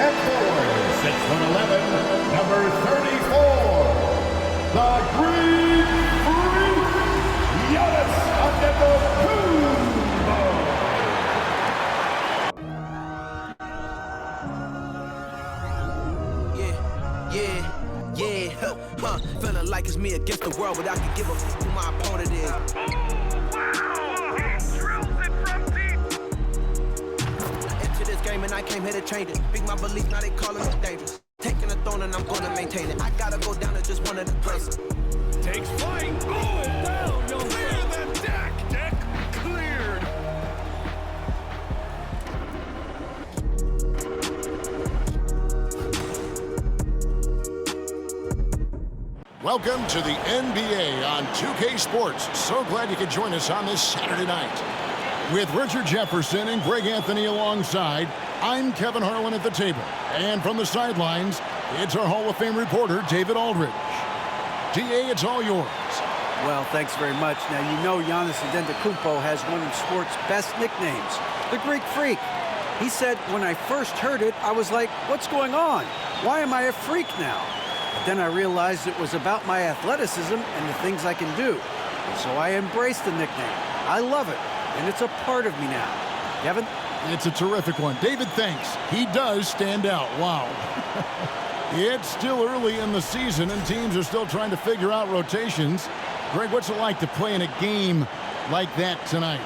And forward, 6'11", number 34, the Greek Freak, Giannis Antetokounmpo. Feeling like it's me against the world, but I can give a f who my opponent is. Into this game and I came here to change it. Big my belief, now they calling me dangerous. Taking the throne and I'm gonna maintain it. I gotta go down to just one of the places. Takes flight, going down, you'll clear the deck. Deck cleared. Welcome to the NBA on 2K Sports. So glad you could join us on this Saturday night. With Richard Jefferson and Greg Anthony alongside, I'm Kevin Harlan at the table. And from the sidelines, it's our Hall of Fame reporter, David Aldridge. DA, it's all yours. Well, thanks very much. Now, you know Giannis Antetokounmpo has one of sports' best nicknames, the Greek Freak. He said, when I first heard it, I was like, what's going on? Why am I a freak now? But then I realized it was about my athleticism and the things I can do. And so I embraced the nickname. I love it, and it's a part of me now. Kevin? It's a terrific one. David, thanks. He does stand out. Wow. It's still early in the season, and teams are still trying to figure out rotations. Greg, what's it like to play in a game like that tonight?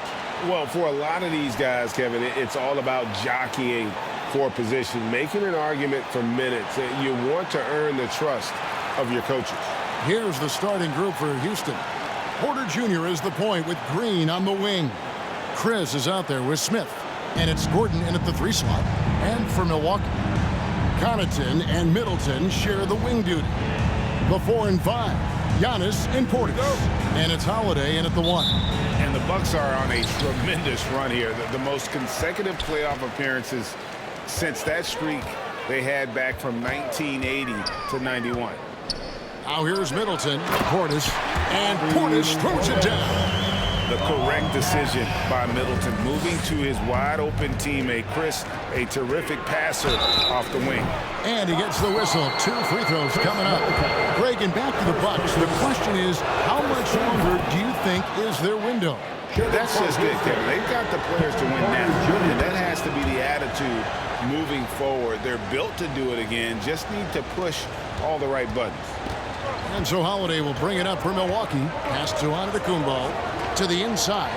Well, for a lot of these guys, Kevin, it's all about jockeying for position, making an argument for minutes. You want to earn the trust of your coaches. Here's the starting group for Houston. Porter Jr. is the point with Green on the wing. Chris is out there with Smith. And it's Gordon in at the 3 slot. And for Milwaukee, Connaughton and Middleton share the wing duty. The 4 and 5, Giannis and Portis. And it's Holiday in at the 1. And the Bucks are on a tremendous run here. The most consecutive playoff appearances since that streak they had back from 1980 to 91. Now here's Middleton, Portis, and Portis throws it down. The correct decision by Middleton, moving to his wide-open teammate, Chris, a terrific passer off the wing. And he gets the whistle. 2 free throws coming up. Greg, and back to the Bucks. The question is, how much longer do you think is their window? That's just it, Kevin. They've got the players to win now, and that has to be the attitude moving forward. They're built to do it again, just need to push all the right buttons. And so Holiday will bring it up for Milwaukee. Pass to Antetokounmpo to the inside.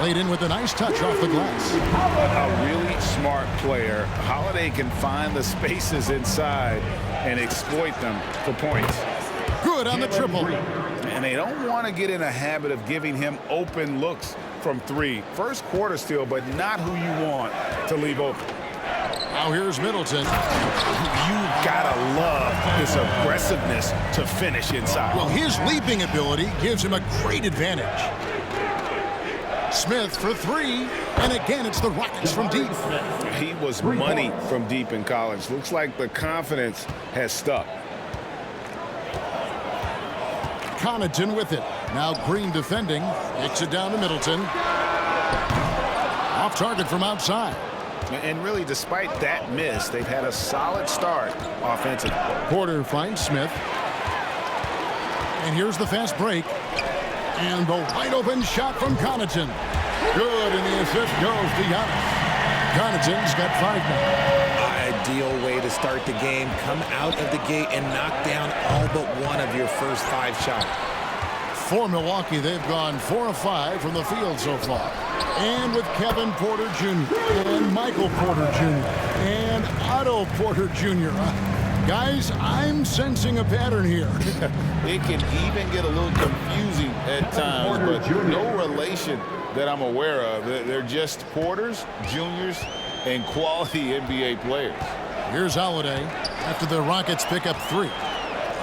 Laid in with a nice touch off the glass. A really smart player. Holiday can find the spaces inside and exploit them for points. Good on the triple. And they don't want to get in a habit of giving him open looks from 3. First quarter still, but not who you want to leave open. Now here's Middleton. You gotta love this aggressiveness to finish inside. Well, his leaping ability gives him a great advantage. Smith for 3, and again it's the Rockets from deep. He was money from deep in college. Looks like the confidence has stuck. Connaughton with it. Now Green defending. Kicks it down to Middleton. Off target from outside. And really, despite that miss, they've had a solid start offensively. Porter finds Smith. And here's the fast break. And the wide open shot from Connaughton. Good, and the assist goes to Giannis. Connaughton's got 5 now. Ideal way to start the game. Come out of the gate and knock down all but one of your first 5 shots. For Milwaukee, they've gone 4 of 5 from the field so far. And with Kevin Porter Jr. and Michael Porter Jr. and Otto Porter Jr. Guys, I'm sensing a pattern here. It can even get a little confusing at times, but no relation that I'm aware of. They're just Porters, Juniors, and quality NBA players. Here's Holiday after the Rockets pick up 3.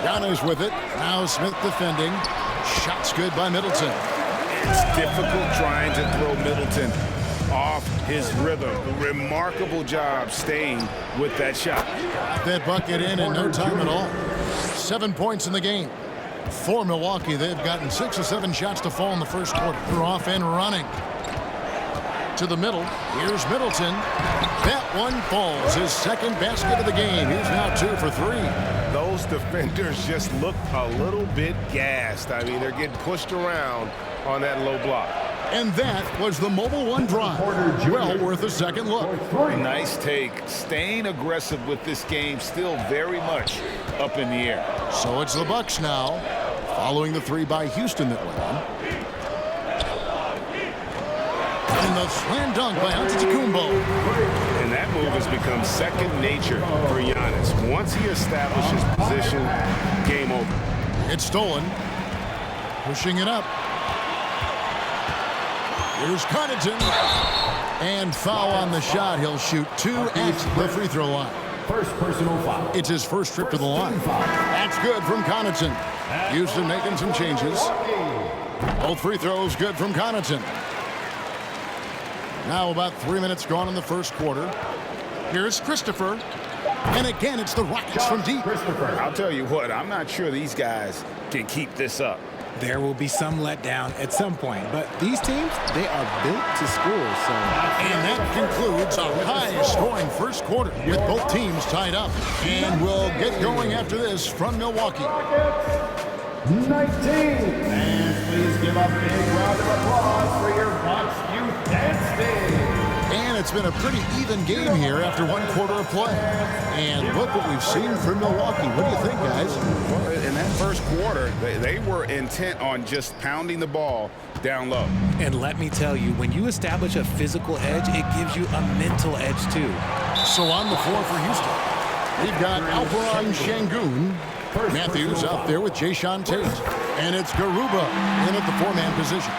Giannis with it. Now Smith defending. Shot's good by Middleton. It's difficult trying to throw Middleton off his rhythm. Remarkable job staying with that shot. That bucket in no time at all. 7 points in the game. For Milwaukee, they've gotten 6 or 7 shots to fall in the first quarter. They're off and running. To the middle. Here's Middleton. That one falls. His second basket of the game. He's now 2 for 3. Those defenders just look a little bit gassed. I mean, they're getting pushed around on that low block. And that was the Mobile One drive. Well worth a second look. Nice take. Staying aggressive with this game, still very much up in the air. So it's the Bucks now, following the 3 by Houston that went on. And the slam dunk by Antetokounmpo. And that move has become second nature for Giannis. Once he establishes position, game over. It's stolen. Pushing it up. Here's Connaughton. And foul on the shot. He'll shoot 2 at the free throw line. First personal foul. It's his first trip to the line. That's good from Connaughton. Houston making some changes. Both free throws good from Connaughton. Now about 3 minutes gone in the first quarter. Here's Christopher. And again, it's the Rockets from deep. I'll tell you what, I'm not sure these guys can keep this up. There will be some letdown at some point, but these teams, they are built to score. So, and that concludes a high-scoring first quarter with both teams tied up. And we'll get going after this from Milwaukee. 19. And please give a big round of applause for your Bucks Youth Dance Day. And it's been a pretty even game here after 1 quarter of play. And look what we've seen from Milwaukee. What do you think, guys? Well, in that first quarter, they were intent on just pounding the ball down low. and let me tell you, when you establish a physical edge, it gives you a mental edge too. So on the floor for Houston, we've got Alperen Şengün. Matthews out there with Jae'Sean Tate. And it's Garuba in at the 4-man position.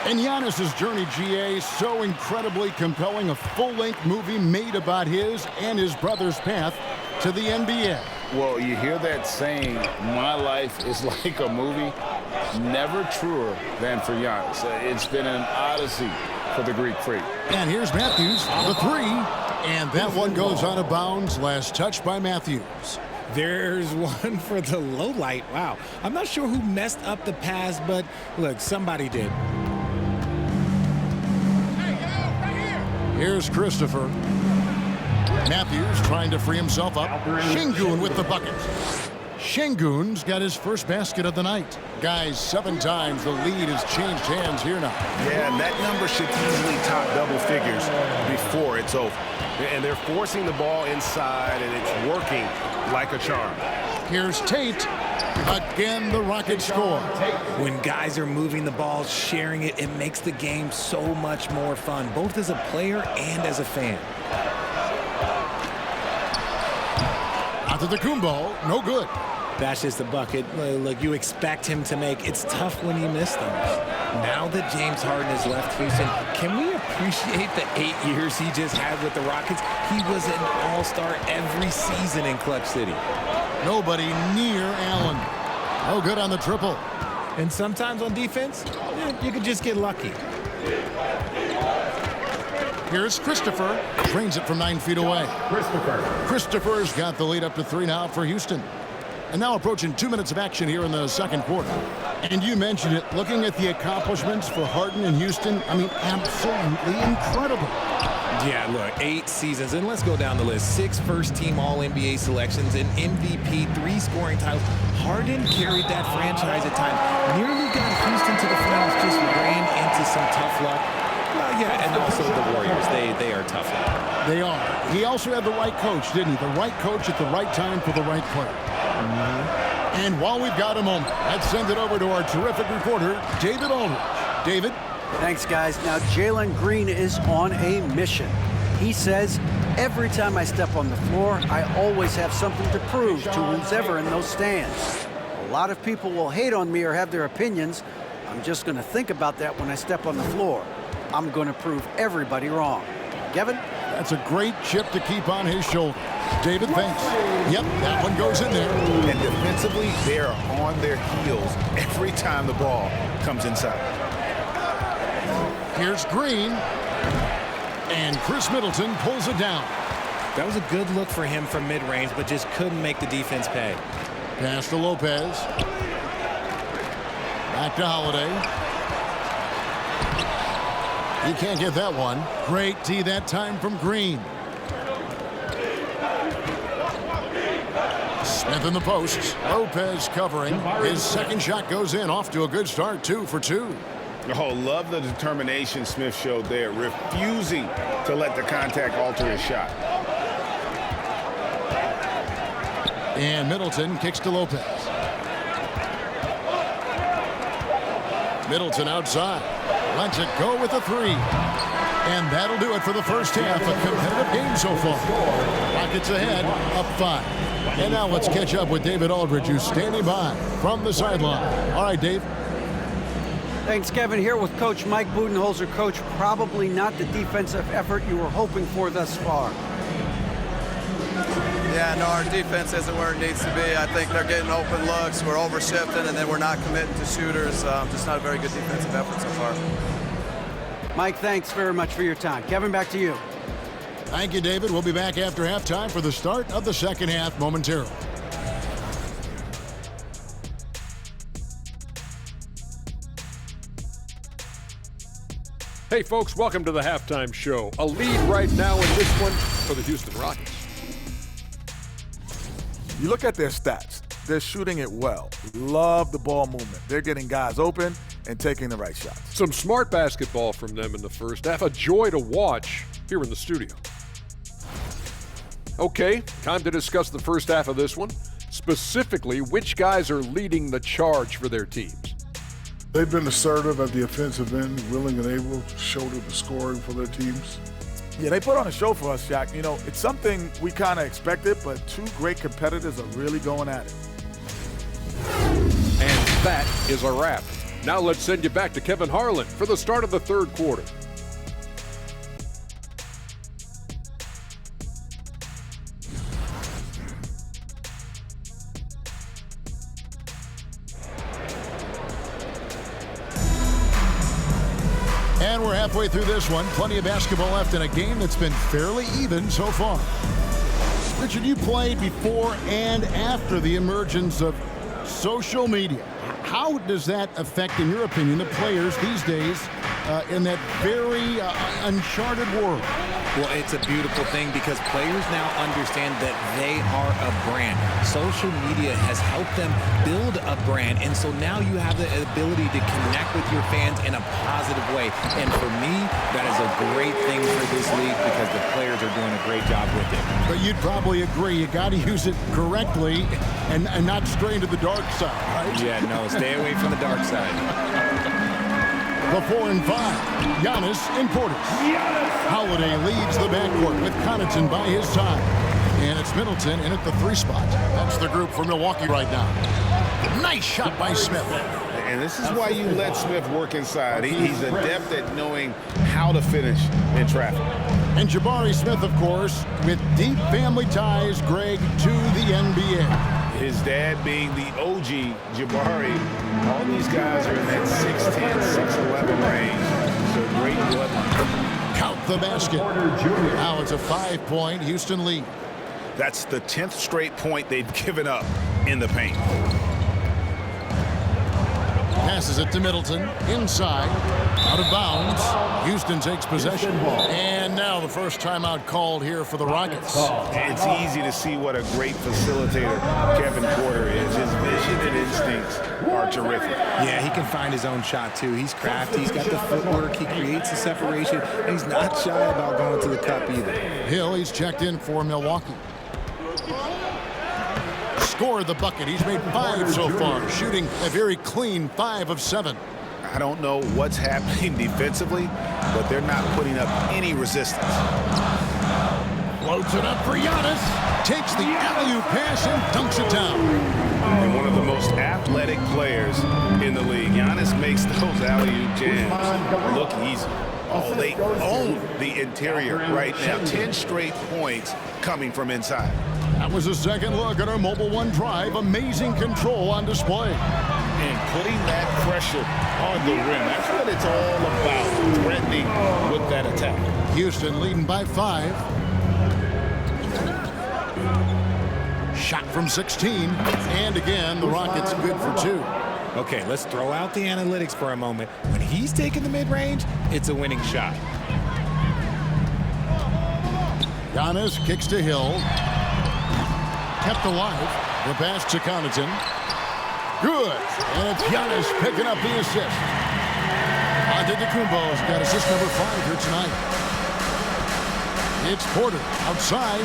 And Giannis's journey, GA, so incredibly compelling. A full-length movie made about his and his brother's path to the NBA. Well, you hear that saying, my life is like a movie. Never truer than for Giannis. It's been an odyssey for the Greek Freak. And here's Matthews, the 3. And that one goes out of bounds. Last touch by Matthews. There's one for the low light. Wow. I'm not sure who messed up the pass, but look, somebody did. Here's Christopher. Matthews trying to free himself up. Şengün with the bucket. Şengün's got his first basket of the night. Guys, 7 times the lead has changed hands here now. Yeah, and that number should easily top double figures before it's over. And they're forcing the ball inside, and it's working like a charm. Here's Tate. Again, the Rockets score. When guys are moving the ball, sharing it, it makes the game so much more fun, both as a player and as a fan. Antetokounmpo, no good. That's just the bucket. Look, you expect him to make. It's tough when you miss them. Now that James Harden has left Houston, can we appreciate the 8 years he just had with the Rockets? He was an all-star every season in Clutch City. Nobody near Allen. No good on the triple. And sometimes on defense, you can just get lucky. Here's Christopher. Drains it from 9 feet away. Christopher's got the lead up to 3 now for Houston. And now approaching 2 minutes of action here in the second quarter. And you mentioned it, looking at the accomplishments for Harden and Houston, I mean, absolutely incredible. Yeah, look, 8 seasons, and let's go down the list. 6 first-team All-NBA selections, an MVP, 3 scoring titles. Harden carried that franchise at times. Nearly got Houston to the finals, just ran into some tough luck. Well, yeah, and also the Warriors, they are tough luck. They are. He also had the right coach, didn't he? The right coach at the right time for the right player. And while we've got a moment, let's send it over to our terrific reporter, David Aldridge. David? Thanks, guys. Now, Jalen Green is on a mission. He says, every time I step on the floor, I always have something to prove to who's ever in those stands. A lot of people will hate on me or have their opinions. I'm just going to think about that when I step on the floor. I'm going to prove everybody wrong. Kevin? That's a great chip to keep on his shoulder. David, thanks. Yep, that one goes in there. And defensively, they are on their heels every time the ball comes inside. Here's Green. And Chris Middleton pulls it down. That was a good look for him from mid-range, but just couldn't make the defense pay. Pass to Lopez. Back to Holiday. He can't get that one. Great D that time from Green. Smith in the posts. Lopez covering. His second shot goes in. Off to a good start. 2 for 2. Oh, love the determination Smith showed there, refusing to let the contact alter his shot. And Middleton kicks to Lopez. Middleton outside. Lets it go with a 3. And that'll do it for the first half. A competitive game so far. Rockets ahead, up 5. And now let's catch up with David Aldridge, who's standing by from the sideline. All right, Dave. Thanks, Kevin. Here with Coach Mike Budenholzer. Coach, probably not the defensive effort you were hoping for thus far. Yeah, no, our defense isn't where it needs to be. I think they're getting open looks. We're over-shifting, and then we're not committing to shooters. Just not a very good defensive effort so far. Mike, thanks very much for your time. Kevin, back to you. Thank you, David. We'll be back after halftime for the start of the second half momentarily. Hey, folks, welcome to the halftime show. A lead right now in this one for the Houston Rockets. You look at their stats. They're shooting it well. Love the ball movement. They're getting guys open and taking the right shots. Some smart basketball from them in the first half. A joy to watch here in the studio. Okay, time to discuss the first half of this one. Specifically, which guys are leading the charge for their teams? They've been assertive at the offensive end, willing and able to shoulder the scoring for their teams. Yeah, they put on a show for us, Shaq. You know, it's something we kind of expected, but two great competitors are really going at it. And that is a wrap. Now let's send you back to Kevin Harlan for the start of the third quarter. And we're halfway through this one. Plenty of basketball left in a game that's been fairly even so far. Richard, you played before and after the emergence of social media. How does that affect, in your opinion, the players these days in that very uncharted world? Well, it's a beautiful thing because players now understand that they are a brand. Social media has helped them build a brand, and so now you have the ability to connect with your fans in a positive way. And for me, that is a great thing for this league because the players are doing a great job with it. But you'd probably agree you got to use it correctly and not stray into the dark side, right? Yeah, no, stay away from the dark side. The 4 and 5, Giannis and Portis. Holiday leads the backcourt with Connaughton by his side. And it's Middleton in at the 3 spot. That's the group for Milwaukee right now. Nice shot by Smith. And this is why you let Smith work inside. He's adept at knowing how to finish in traffic. And Jabari Smith, of course, with deep family ties, Greg, to the NBA. His dad being the OG Jabari. All these guys are in that 6'10", 6'11" range. So great bloodline. Count the basket. Now it's a 5-point Houston lead. That's the 10th straight point they've given up in the paint. Passes it to Middleton. Inside. Out of bounds. Houston takes possession. And now the first timeout called here for the Rockets. It's easy to see what a great facilitator Kevin Porter is. His vision and instincts are terrific. Yeah, he can find his own shot, too. He's crafty. He's got the footwork. He creates the separation. And he's not shy about going to the cup either. Hill, he's checked in for Milwaukee. Scored the bucket. He's made 5 so far, shooting a very clean 5 of 7. I don't know what's happening defensively, but they're not putting up any resistance. Floats it up for Giannis. Takes the alley-oop pass and dunks it down. And one of the most athletic players in the league. Giannis makes those alley-oop jams look easy. Oh, they own the interior right now. 10 straight points coming from inside. That was a second look at our Mobile One Drive. Amazing control on display. And putting that pressure on the rim. That's what it's all about, threatening with that attack. Houston leading by 5. Shot from 16. And again, the Rockets good for 2. Okay, let's throw out the analytics for a moment. When he's taking the mid-range, it's a winning shot. Giannis kicks to Hill. Kept alive. The pass to Connaughton. Good. And it's Giannis picking up the assist. Antetokounmpo's got assist number 5 here tonight. It's Porter outside.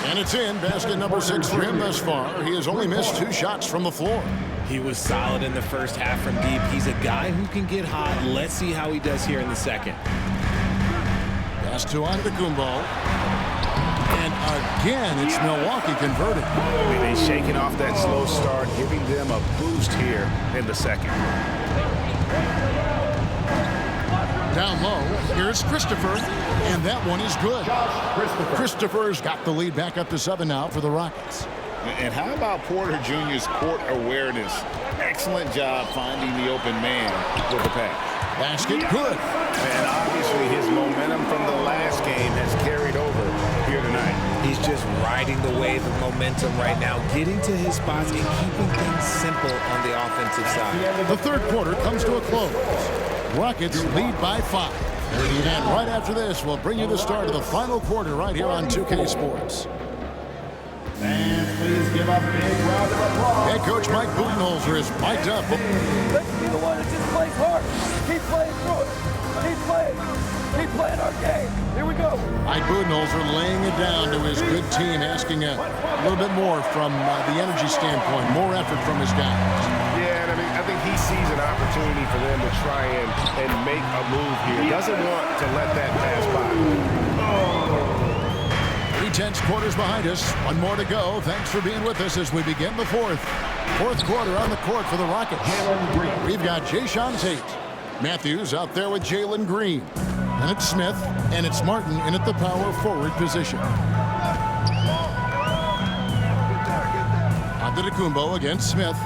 And it's in. Basket number 6 for him thus far. He has only missed 2 shots from the floor. He was solid in the first half from deep. He's a guy who can get hot. Let's see how he does here in the second. Pass to Antetokounmpo. And again, it's Milwaukee converting. They're shaking off that slow start, giving them a boost here in the second. Down low, here's Christopher, and that one is good. Christopher's got the lead back up to 7 now for the Rockets. And how about Porter Jr.'s court awareness? Excellent job finding the open man with the pass. Basket good. And obviously his momentum from the last game has carried over here tonight. He's just riding the wave of momentum right now, getting to his spots and keeping things simple on the offensive side. The third quarter comes to a close. Rockets lead by 5. And right after this, we'll bring you the start of the final quarter right here on 2K Sports. Fans, please give a big round of applause. Head coach Mike Budenholzer is mic'd up. Let's be the one that just plays hard. Keep playing through it. Keep playing. Keep playing our game. Here we go. Mike Budenholzer laying it down to his good team, asking a little bit more from the energy standpoint, more effort from his guys. Yeah, and I think he sees an opportunity for them to try and make a move here. He doesn't want to let that pass by. 3 tenths quarters behind us. 1 more to go. Thanks for being with us as we begin the fourth. Fourth quarter on the court for the Rockets. We've got Jayshawn Tate. Matthews out there with Jalen Green. And it's Smith, and it's Martin in at the power forward position. Antetokounmpo against Smith.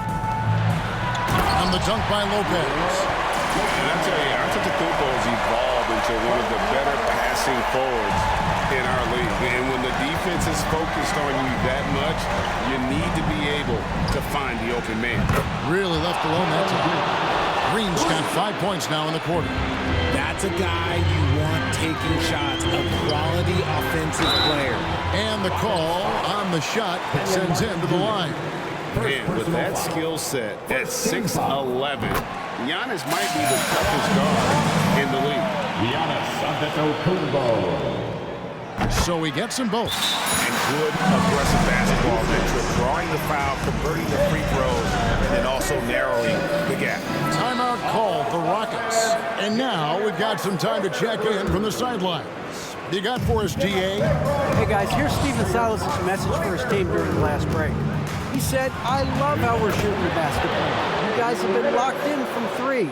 On the dunk by Lopez. And I tell you, Antetokounmpo's evolved into one of the better passing forwards in our league. And when the defense is focused on you that much, you need to be able to find the open man. Really left alone that time. Green's got 5 points now in the quarter. That's a guy you want taking shots, a quality offensive player. And the call on the shot that sends him to the line. And with that skill set at 6'11", Giannis might be the toughest guard in the league. Giannis Antetokounmpo. So he gets them both. And good aggressive basketball metric, drawing the foul, converting the free throws, and then also narrowing the gap. Timeout called the Rockets. And now we've got some time to check in from the sidelines. You got for us, DA? Hey guys, here's Stephen Silas' message for his team during the last break. He said, I love how we're shooting the basketball. You guys have been locked in from 3.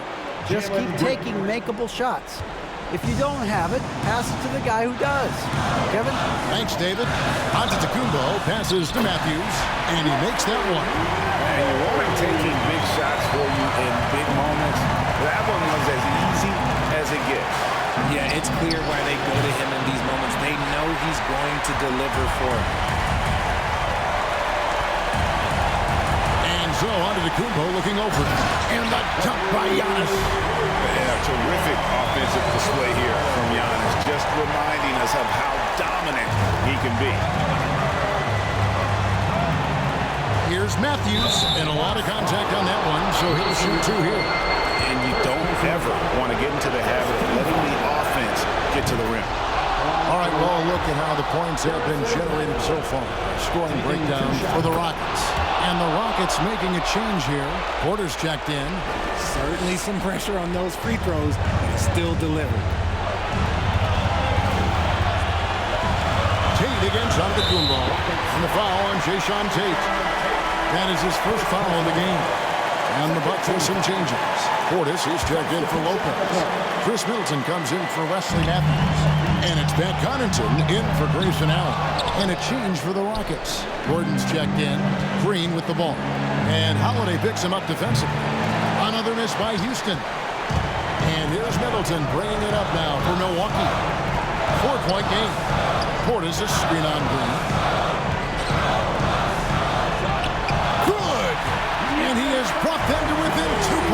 Just keep taking makeable shots. If you don't have it, pass it to the guy who does. Kevin? Thanks, David. Antetokounmpo passes to Matthews, and he makes that one. And you want him taking big shots for you in big moments. That one was as easy as it gets. Yeah, it's clear why they go to him in these moments. They know he's going to deliver for them. And so Antetokounmpo looking over. And the dunk by Giannis. Yeah, terrific offensive display here from Giannis, just reminding us of how dominant he can be. Here's Matthews, and a lot of contact on that one, so he'll shoot 2 here. And you don't ever want to get into the habit of letting the offense get to the rim. All right, well, look at how the points have been generated so far. Scoring breakdown for the Rockets. And the Rockets making a change here. Porter's checked in. Certainly some pressure on those free throws, but he still delivered. Tate against Antetokounmpo. And the foul on Jayshawn Tate. That is his first foul of the game. And the Bucks with some changes. Portis is checked in for Lopez. Chris Middleton comes in for Wesley Matthews. And it's Pat Connaughton in for Grayson Allen. And a change for the Rockets. Gordon's checked in. Green with the ball. And Holiday picks him up defensively. Another miss by Houston. And here's Middleton bringing it up now for Milwaukee. 4-point game. Portis a screen on Green. Good! And he has brought them to within 2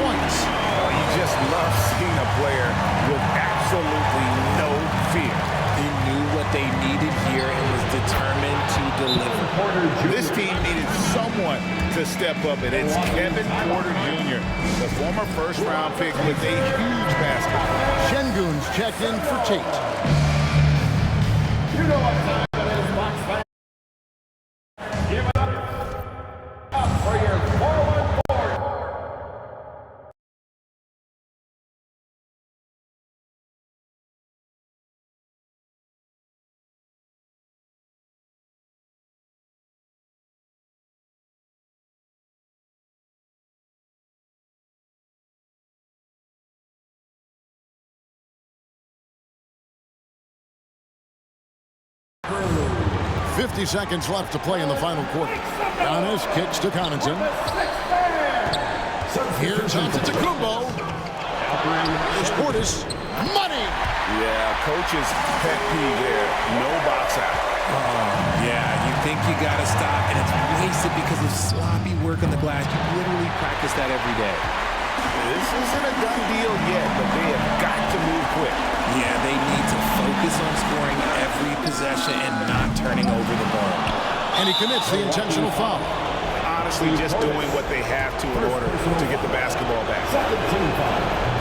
love seeing a player with absolutely no fear. He knew what they needed here and was determined to deliver. This team needed someone to step up, and it's Kevin Porter Jr., the former first-round pick with a huge basket. Şengün's checked in for Tate. You know what time it is, Bucks fans. Give it up for your 414. Through 50 seconds left to play in the final quarter. Giannis kicks to Connaughton. Here's Antetokounmpo. Here's Portis. Money! Yeah, coach's pet peeve there. No box out. Yeah, you think you got to stop, and it's wasted because of sloppy work on the glass. You literally practice that every day. This isn't a done deal yet, but they have got to move quick. Yeah, they need to focus on scoring every possession and not turning over the ball. And he commits the intentional foul. Honestly, just doing what they have to in order to get the basketball back.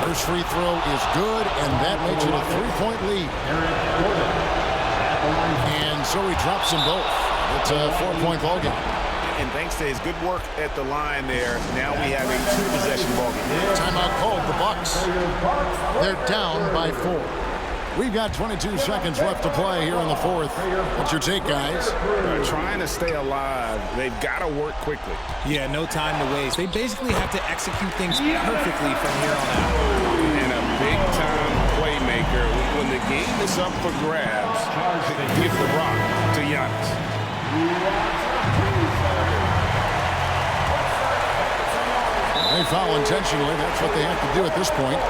First free throw is good, and that makes it a 3-point lead. And so he drops them both. It's a 4-point ball game. And thanks to his good work at the line there, now we have a 2-possession ball game. Timeout called the Bucks. They're down by 4. We've got 22 seconds left to play here in the fourth. What's your take, guys? They're trying to stay alive. They've got to work quickly. Yeah, no time to waste. They basically have to execute things perfectly from here on out. And a big-time playmaker. When the game is up for grabs, give the rock to Giannis. They foul intentionally. That's what they have to do at this point.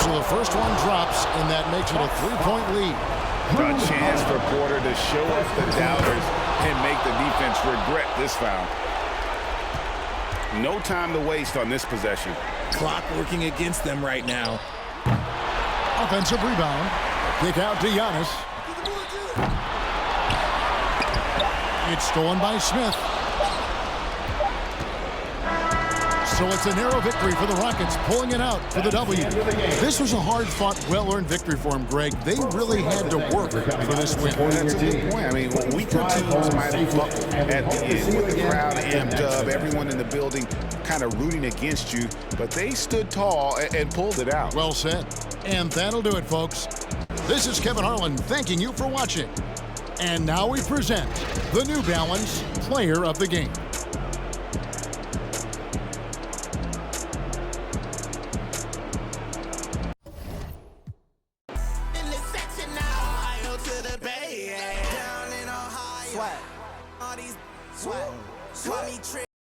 So the first one drops, and that makes it a 3-point lead. A chance for Porter to show us the doubters and make the defense regret this foul. No time to waste on this possession. Clock working against them right now. Offensive rebound. Kick out to Giannis. It's stolen by Smith. So it's a narrow victory for the Rockets, pulling it out for the W. This was a hard-fought, well-earned victory for him, Greg. They really had to work for this win. That's a good point. I mean, weaker teams might have buckled at the end with the crowd amped up, everyone in the building kind of rooting against you, but they stood tall and pulled it out. Well said. And that'll do it, folks. This is Kevin Harlan thanking you for watching. And now we present the New Balance Player of the Game. Swag. All these swag.